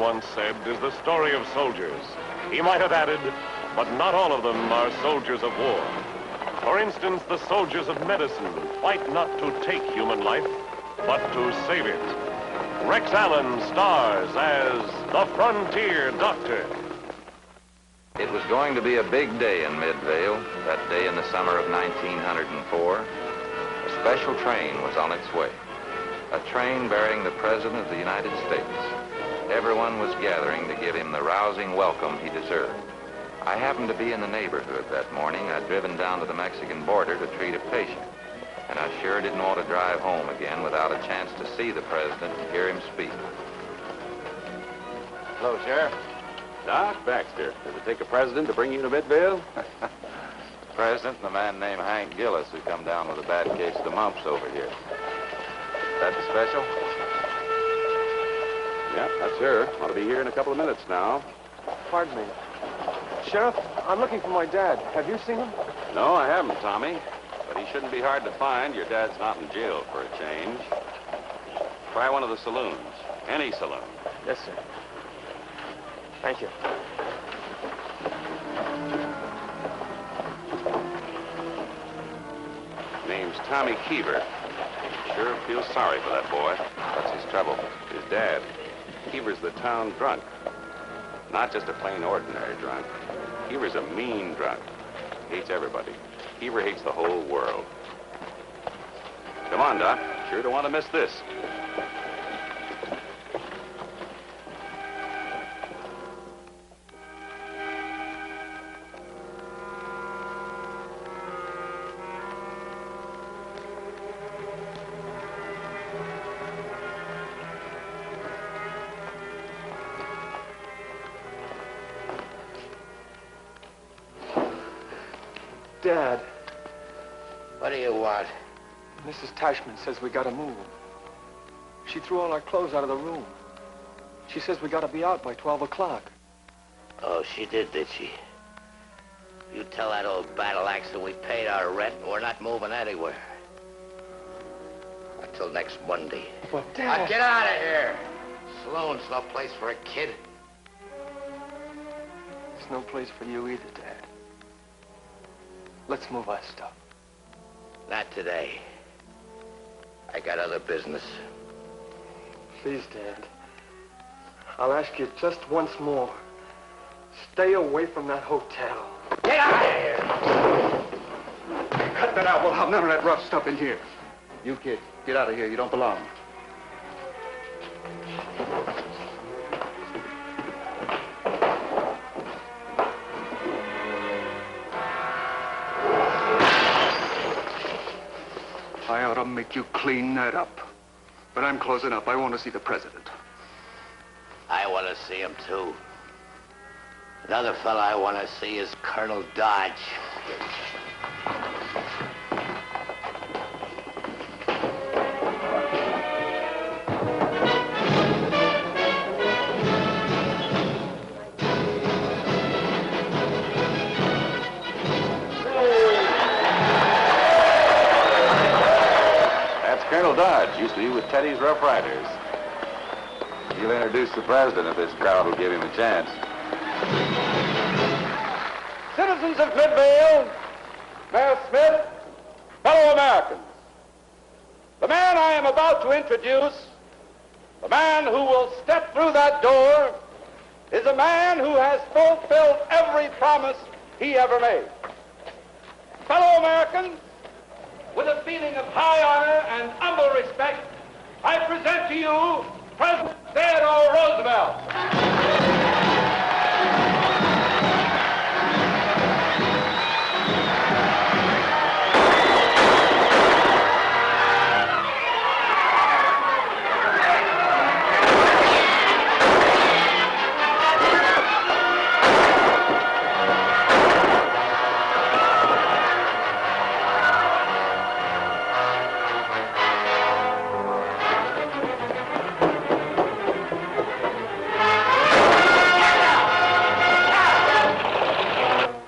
once said, is the story of soldiers. He might have added, but not all of them are soldiers of war. For instance, the soldiers of medicine fight not to take human life, but to save it. Rex Allen stars as the Frontier Doctor. It was going to be a big day in Midvale, that day in the summer of 1904. A special train was on its way. A train bearing the President of the United States. Everyone was gathering to give him the rousing welcome he deserved. I happened to be in the neighborhood that morning. I'd driven down to the Mexican border to treat a patient. And I sure didn't want to drive home again without a chance to see the President and hear him speak. Hello, Sheriff. Doc, Baxter. Does it take a president to bring you to Midvale? President and a man named Hank Gillis who come down with a bad case of the mumps over here. That the special? Yeah, that's her. Ought to be here in a couple of minutes now. Pardon me. Sheriff, I'm looking for my dad. Have you seen him? No, I haven't, Tommy. But he shouldn't be hard to find. Your dad's not in jail for a change. Try one of the saloons. Any saloon. Yes, sir. Thank you. Name's Tommy Keever. Sure feels sorry for that boy. What's his trouble? His dad. Keever's the town drunk. Not just a plain ordinary drunk. Keever's a mean drunk. Hates everybody. Keever hates the whole world. Come on, Doc. Sure don't want to miss this. Dad. What do you want? Mrs. Tashman says we gotta move. She threw all our clothes out of the room. She says we gotta be out by 12 o'clock. Oh, she did she? You tell that old battle axe that we paid our rent and we're not moving anywhere. Until next Monday. But, Dad... Now get out of here! Saloon's no place for a kid. It's no place for you either, Dad. Let's move our stuff. Not today. I got other business. Please, Dad. I'll ask you just once more. Stay away from that hotel. Get out of here! Cut that out. We'll have none of that rough stuff in here. You kids, get out of here. You don't belong. I ought to make you clean that up. But I'm closing up. I want to see the President. I want to see him, too. Another fella I want to see is Colonel Dodge. Colonel Dodge used to be with Teddy's Rough Riders. He'll introduce the President if this crowd will give him a chance. Citizens of Midvale, Mayor Smith, fellow Americans, the man I am about to introduce, the man who will step through that door, is a man who has fulfilled every promise he ever made. Fellow Americans, with a feeling of high honor and humble respect, I present to you President Theodore Roosevelt.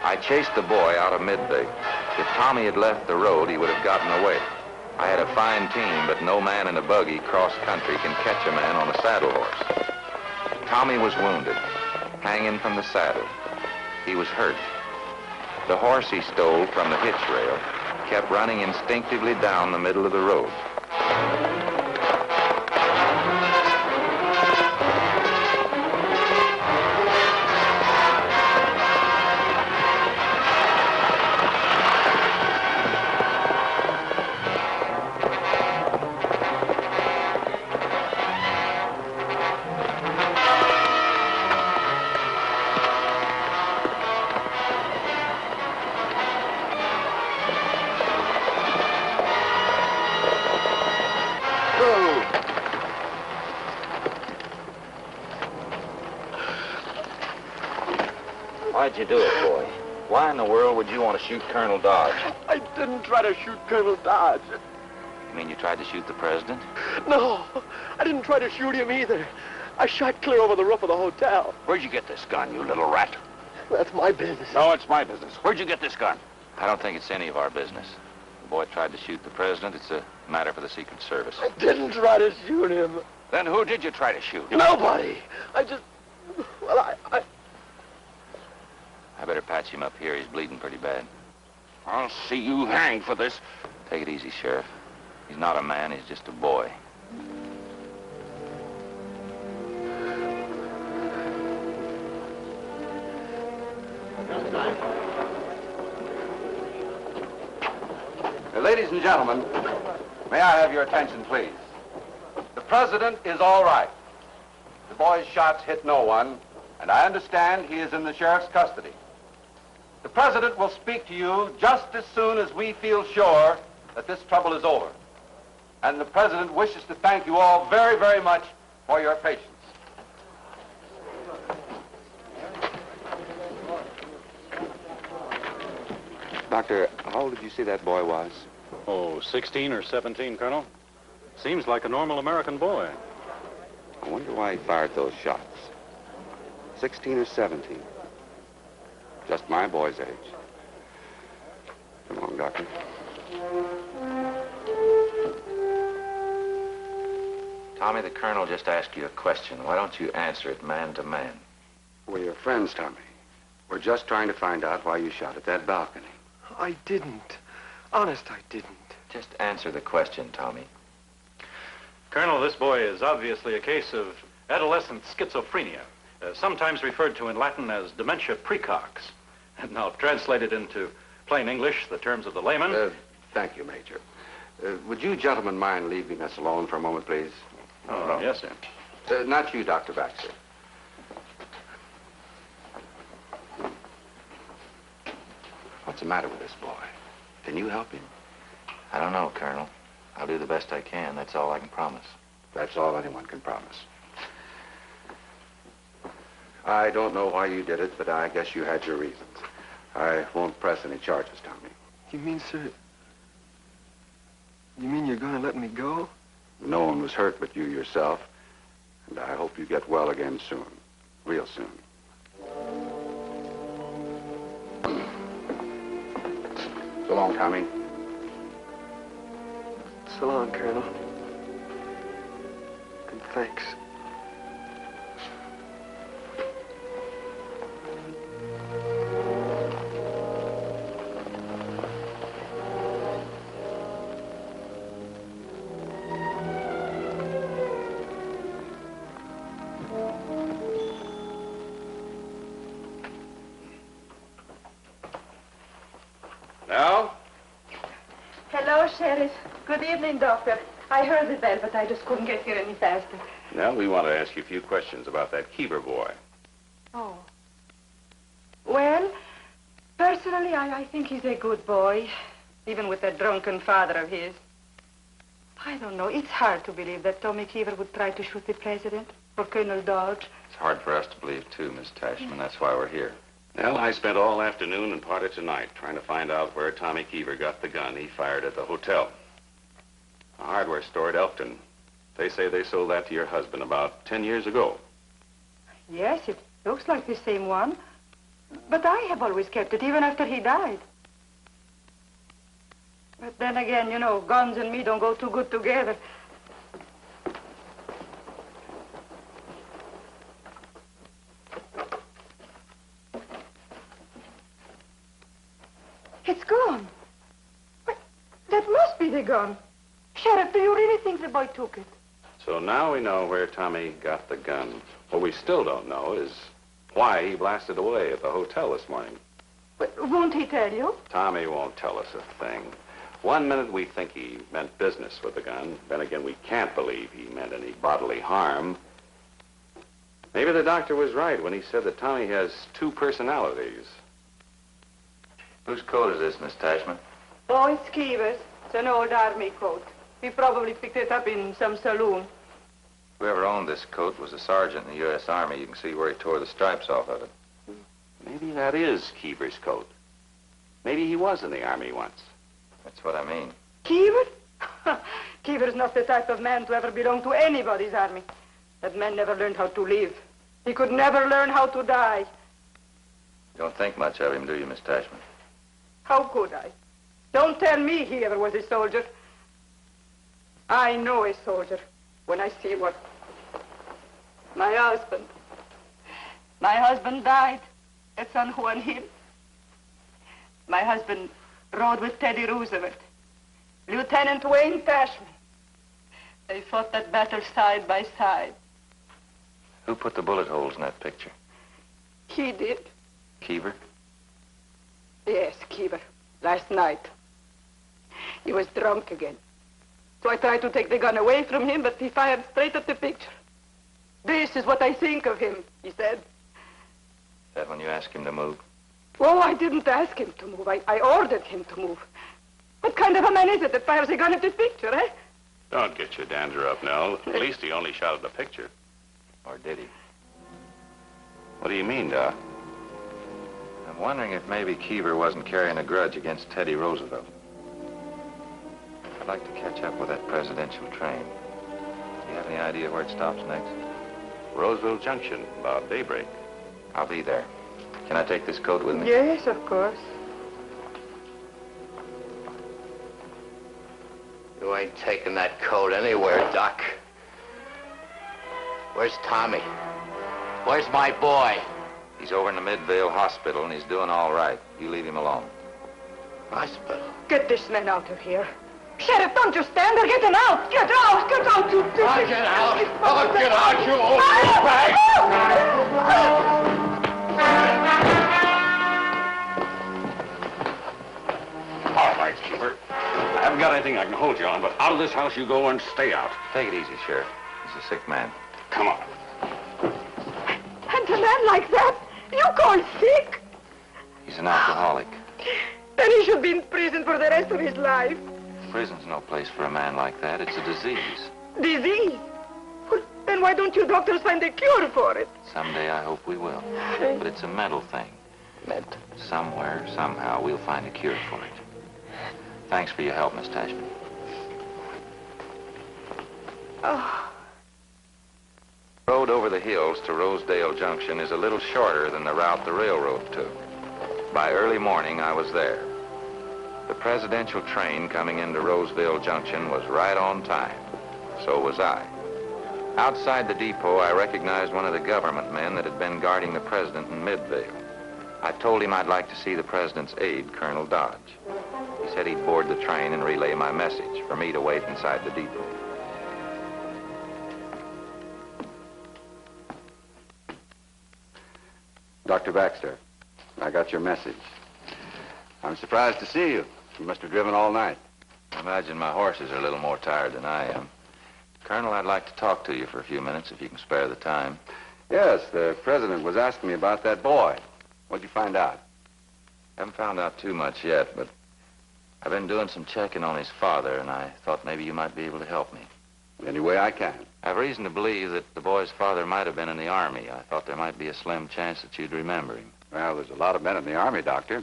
I chased the boy out of Midvale. If Tommy had left the road, he would have gotten away. I had a fine team, but no man in a buggy cross-country can catch a man on a saddle horse. Tommy was wounded, hanging from the saddle. He was hurt. The horse he stole from the hitch rail kept running instinctively down the middle of the road. Why'd you do it, boy? Why in the world would you want to shoot Colonel Dodge? I didn't try to shoot Colonel Dodge. You mean you tried to shoot the president? No, I didn't try to shoot him either. I shot clear over the roof of the hotel. Where'd you get this gun, you little rat? That's my business. No, it's my business. Where'd you get this gun? I don't think it's any of our business. The boy tried to shoot the president. It's a matter for the Secret Service. I didn't try to shoot him. Then who did you try to shoot? Nobody. Well, I better patch him up here. He's bleeding pretty bad. I'll see you hanged for this. Take it easy, Sheriff. He's not a man. He's just a boy. Ladies and gentlemen, may I have your attention, please? The president is all right. The boy's shots hit no one, and I understand he is in the sheriff's custody. The president will speak to you just as soon as we feel sure that this trouble is over. And the president wishes to thank you all very, very much for your patience. Doctor, how old did you say that boy was? Oh, 16 or 17, Colonel. Seems like a normal American boy. I wonder why he fired those shots. 16 or 17. Just my boy's age. Come on, Doctor. Tommy, the colonel just asked you a question. Why don't you answer it man to man? We're your friends, Tommy. We're just trying to find out why you shot at that balcony. I didn't. Honest, I didn't. Just answer the question, Tommy. Colonel, this boy is obviously a case of adolescent schizophrenia, sometimes referred to in Latin as dementia precox. And now, translated into plain English, the terms of the layman... Thank you, Major. Would you gentlemen mind leaving us alone for a moment, please? Oh, yes, sir. Not you, Dr. Baxter. What's the matter with this boy? Can you help him? I don't know, Colonel. I'll do the best I can. That's all I can promise. That's all anyone can promise. I don't know why you did it, but I guess you had your reasons. I won't press any charges, Tommy. You mean, sir... You mean you're going to let me go? No one was hurt but you yourself, and I hope you get well again soon. Real soon. So long, Tommy. So long, Colonel. And thanks. Now? Hello, Sheriff. Good evening, Doctor. I heard the bell, but I just couldn't get here any faster. Now, we want to ask you a few questions about that Keever boy. Oh. Well, personally, I think he's a good boy, even with that drunken father of his. I don't know. It's hard to believe that Tommy Keever would try to shoot the president or Colonel Dodge. It's hard for us to believe, too, Miss Tashman. That's why we're here. Well, I spent all afternoon and part of tonight trying to find out where Tommy Keever got the gun he fired at the hotel. A hardware store at Elkton. They say they sold that to your husband about 10 years ago. Yes, it looks like the same one. But I have always kept it, even after he died. But then again, you know, guns and me don't go too good together. be the gun. Sheriff, do you really think the boy took it? So now we know where Tommy got the gun. What we still don't know is why he blasted away at the hotel this morning. But won't he tell you? Tommy won't tell us a thing. One minute we think he meant business with the gun. Then again, we can't believe he meant any bodily harm. Maybe the doctor was right when he said that Tommy has two personalities. Whose coat is this, Miss Tashman? Oh, it's Keever's. It's an old army coat. He probably picked it up in some saloon. Whoever owned this coat was a sergeant in the U.S. Army. You can see where he tore the stripes off of it. Maybe that is Keever's coat. Maybe he was in the Army once. That's what I mean. Keever? Keever's not the type of man to ever belong to anybody's army. That man never learned how to live. He could never learn how to die. You don't think much of him, do you, Miss Tashman? How could I? Don't tell me he ever was a soldier. I know a soldier when I see one. My husband. My husband died at San Juan Hill. My husband rode with Teddy Roosevelt, Lieutenant Wayne Tashman. They fought that battle side by side. Who put the bullet holes in that picture? He did. Keever? Yes, Keever. Last night. He was drunk again. So I tried to take the gun away from him, but he fired straight at the picture. This is what I think of him, he said. Is that when you asked him to move? Oh, I didn't ask him to move. I ordered him to move. What kind of a man is it that fires a gun at this picture, eh? Don't get your dander up, Nell. At least he only shot at the picture. Or did he? What do you mean, Doc? I'm wondering if maybe Keever wasn't carrying a grudge against Teddy Roosevelt. I'd like to catch up with that presidential train. Do you have any idea where it stops next? Roseville Junction, about daybreak. I'll be there. Can I take this coat with me? Yes, of course. You ain't taking that coat anywhere, Doc. Where's Tommy? Where's my boy? He's over in the Midvale Hospital, and he's doing all right. You leave him alone. Hospital? Get this man out of here. Sheriff, don't you stand there. Get him out. Get out. Get out, you... I'll get out. I'll get out, you old bag. All right, Keeper. I haven't got anything I can hold you on, but out of this house you go and stay out. Take it easy, Sheriff. He's a sick man. Come on. And a man like that, you call sick? He's an alcoholic. Then he should be in prison for the rest of his life. Prison's no place for a man like that. It's a disease. Disease? Well, then why don't you doctors find a cure for it? Someday I hope we will. But it's a mental thing. Mental? Somewhere, somehow, we'll find a cure for it. Thanks for your help, Miss Tashman. Oh. The road over the hills to Rosedale Junction is a little shorter than the route the railroad took. By early morning, I was there. The presidential train coming into Roseville Junction was right on time. So was I. Outside the depot, I recognized one of the government men that had been guarding the president in Midvale. I told him I'd like to see the president's aide, Colonel Dodge. He said he'd board the train and relay my message for me to wait inside the depot. Dr. Baxter, I got your message. I'm surprised to see you. You must have driven all night. I imagine my horses are a little more tired than I am. Colonel, I'd like to talk to you for a few minutes, if you can spare the time. Yes, the president was asking me about that boy. What'd you find out? Haven't found out too much yet, but I've been doing some checking on his father, and I thought maybe you might be able to help me. Any way I can. I have reason to believe that the boy's father might have been in the Army. I thought there might be a slim chance that you'd remember him. Well, there's a lot of men in the Army, Doctor.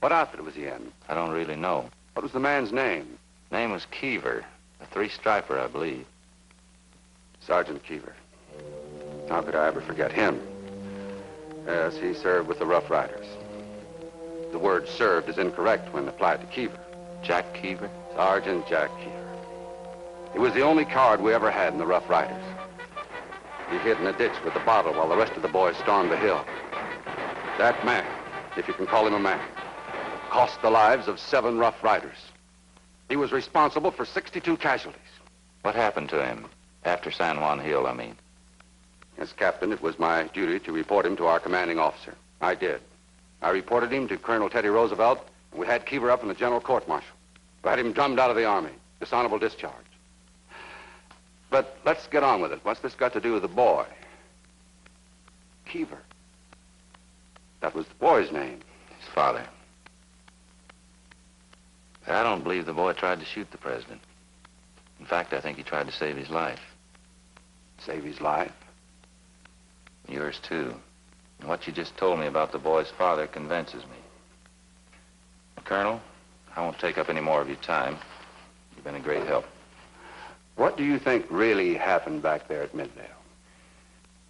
What outfit was he in? I don't really know. What was the man's name? Name was Keever, a three-striper, I believe. Sergeant Keever. How could I ever forget him? Yes, he served with the Rough Riders. The word served is incorrect when applied to Keever. Jack Keever? Sergeant Jack Keever. He was the only coward we ever had in the Rough Riders. He hid in a ditch with a bottle while the rest of the boys stormed the hill. That man, if you can call him a man, cost the lives of 7 Rough Riders. He was responsible for 62 casualties. What happened to him after San Juan Hill, I mean? As captain, it was my duty to report him to our commanding officer. I did. I reported him to Colonel Teddy Roosevelt, and we had Keever up in the general court-martial. We had him drummed out of the Army. Dishonorable discharge. But let's get on with it. What's this got to do with the boy? Keever. That was the boy's name. His father. I don't believe the boy tried to shoot the president. In fact, I think he tried to save his life. Save his life? Yours, too. And what you just told me about the boy's father convinces me. Colonel, I won't take up any more of your time. You've been a great help. What do you think really happened back there at Midvale?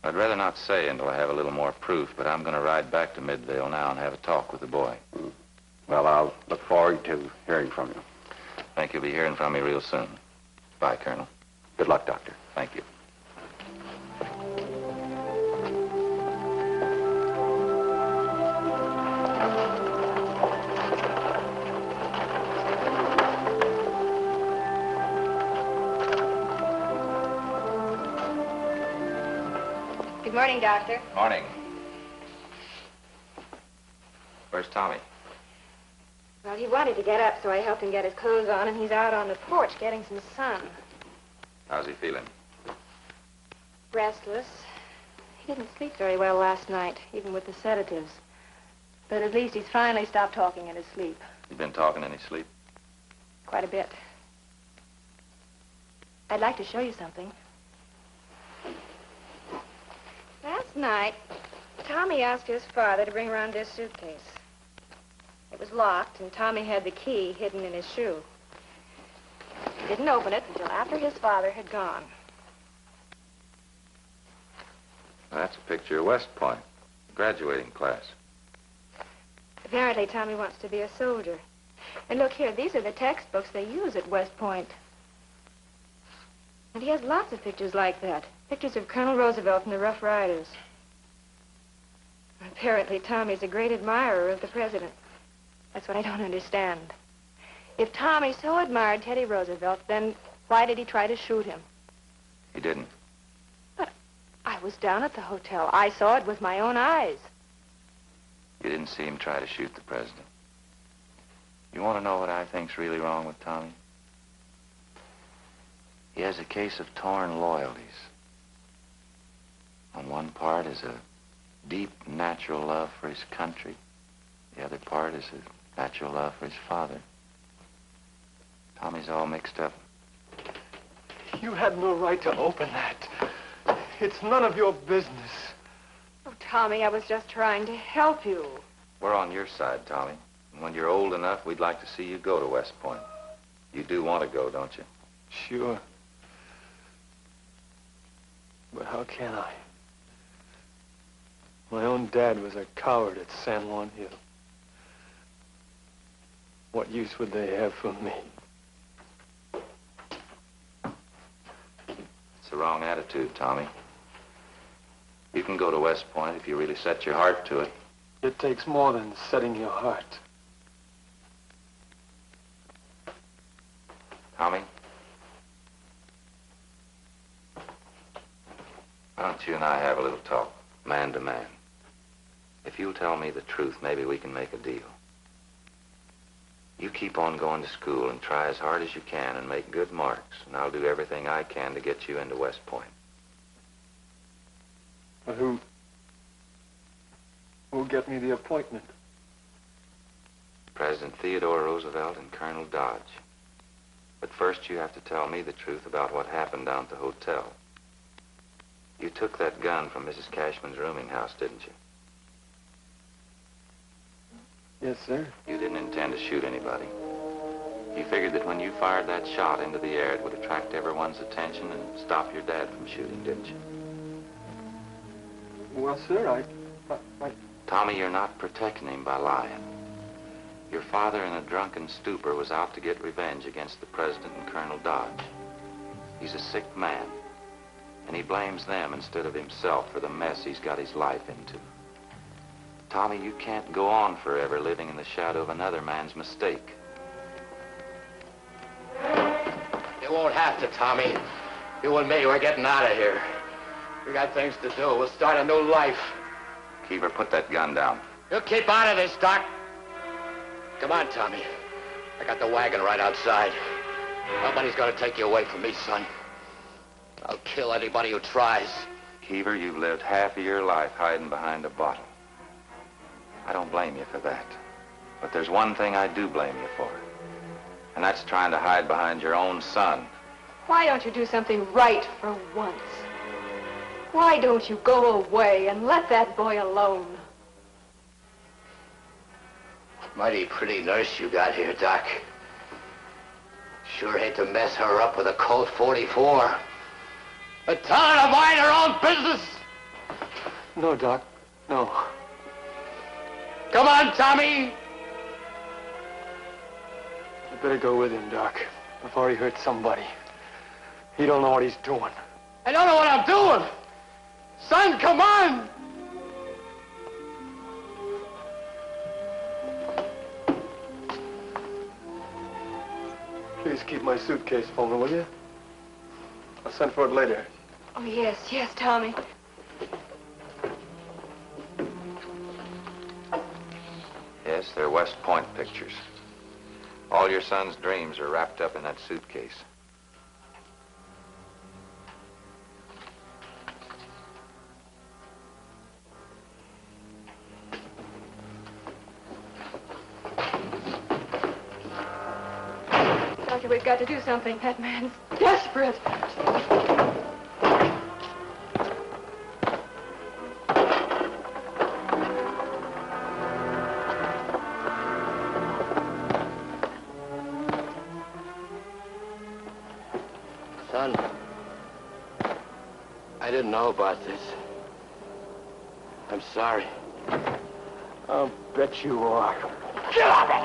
I'd rather not say until I have a little more proof, but I'm going to ride back to Midvale now and have a talk with the boy. Well, I'll look forward to hearing from you. I think you'll be hearing from me real soon. Bye, Colonel. Good luck, Doctor. Thank you. Good morning, Doctor. Morning. Where's Tommy? Well, he wanted to get up, so I helped him get his clothes on, and he's out on the porch getting some sun. How's he feeling? Restless. He didn't sleep very well last night, even with the sedatives. But at least he's finally stopped talking in his sleep. You been talking in his sleep? Quite a bit. I'd like to show you something. Last night, Tommy asked his father to bring around this suitcase. It was locked, and Tommy had the key hidden in his shoe. He didn't open it until after his father had gone. That's a picture of West Point, graduating class. Apparently, Tommy wants to be a soldier. And look here, these are the textbooks they use at West Point. And he has lots of pictures like that. Pictures of Colonel Roosevelt and the Rough Riders. Apparently, Tommy's a great admirer of the president. That's what I don't understand. If Tommy so admired Teddy Roosevelt, then why did he try to shoot him? He didn't. But I was down at the hotel. I saw it with my own eyes. You didn't see him try to shoot the president. You want to know what I think's really wrong with Tommy? He has a case of torn loyalties. On one part is a deep natural love for his country. The other part is a natural love for his father. Tommy's all mixed up. You had no right to open that. It's none of your business. Oh, Tommy, I was just trying to help you. We're on your side, Tommy. And when you're old enough, we'd like to see you go to West Point. You do want to go, don't you? Sure. But how can I? My own dad was a coward at San Juan Hill. What use would they have for me? It's the wrong attitude, Tommy. You can go to West Point if you really set your heart to it. It takes more than setting your heart. Tommy? Why don't you and I have a little talk, man to man? If you'll tell me the truth, maybe we can make a deal. You keep on going to school and try as hard as you can and make good marks, and I'll do everything I can to get you into West Point. But who'll get me the appointment? President Theodore Roosevelt and Colonel Dodge. But first you have to tell me the truth about what happened down at the hotel. You took that gun from Mrs. Cashman's rooming house, didn't you? Yes, sir. You didn't intend to shoot anybody. You figured that when you fired that shot into the air, it would attract everyone's attention and stop your dad from shooting, didn't you? Well, sir, Tommy, you're not protecting him by lying. Your father, in a drunken stupor, was out to get revenge against the president and Colonel Dodge. He's a sick man, and he blames them instead of himself for the mess he's got his life into. Tommy, you can't go on forever living in the shadow of another man's mistake. won't have to, Tommy. You and me, we're getting out of here. We got things to do. We'll start a new life. Keever, put that gun down. You keep out of this, Doc. Come on, Tommy. I got the wagon right outside. Nobody's gonna take you away from me, son. I'll kill anybody who tries. Keever, you've lived half of your life hiding behind a bottle. I don't blame you for that. But there's one thing I do blame you for. And that's trying to hide behind your own son. Why don't you do something right for once? Why don't you go away and let that boy alone? Mighty pretty nurse you got here, Doc. Sure hate to mess her up with a Colt 44. But tell her to mind her own business. No, Doc. No. Come on, Tommy. You better go with him, Doc, before he hurts somebody. He don't know what he's doing. I don't know what I'm doing. Son, come on. Please keep my suitcase for me, will you? I'll send for it later. Oh, yes, Tommy. Yes, they're West Point pictures. All your son's dreams are wrapped up in that suitcase. Doctor, we've got to do something. That man's desperate. Son, I didn't know about this. I'm sorry. I'll bet you are. Get off it!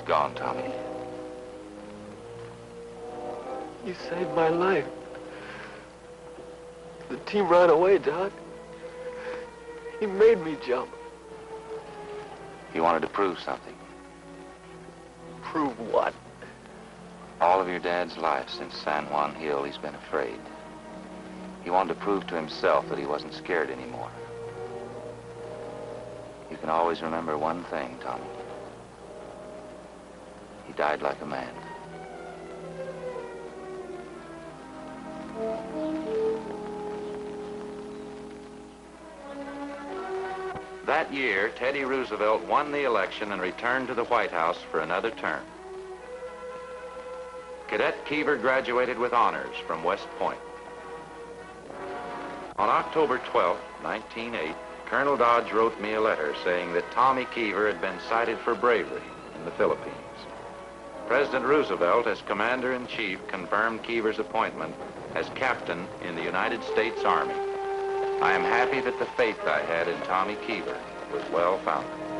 Gone, Tommy. You saved my life. The team ran away, Doc. He made me jump. He wanted to prove something. Prove what? All of your dad's life since San Juan Hill, he's been afraid. He wanted to prove to himself that he wasn't scared anymore. You can always remember one thing, Tommy. He died like a man. That year, Teddy Roosevelt won the election and returned to the White House for another term. Cadet Keever graduated with honors from West Point. On October 12, 1908, Colonel Dodge wrote me a letter saying that Tommy Keever had been cited for bravery in the Philippines. President Roosevelt, as Commander-in-Chief, confirmed Keever's appointment as captain in the United States Army. I am happy that the faith I had in Tommy Keever was well founded.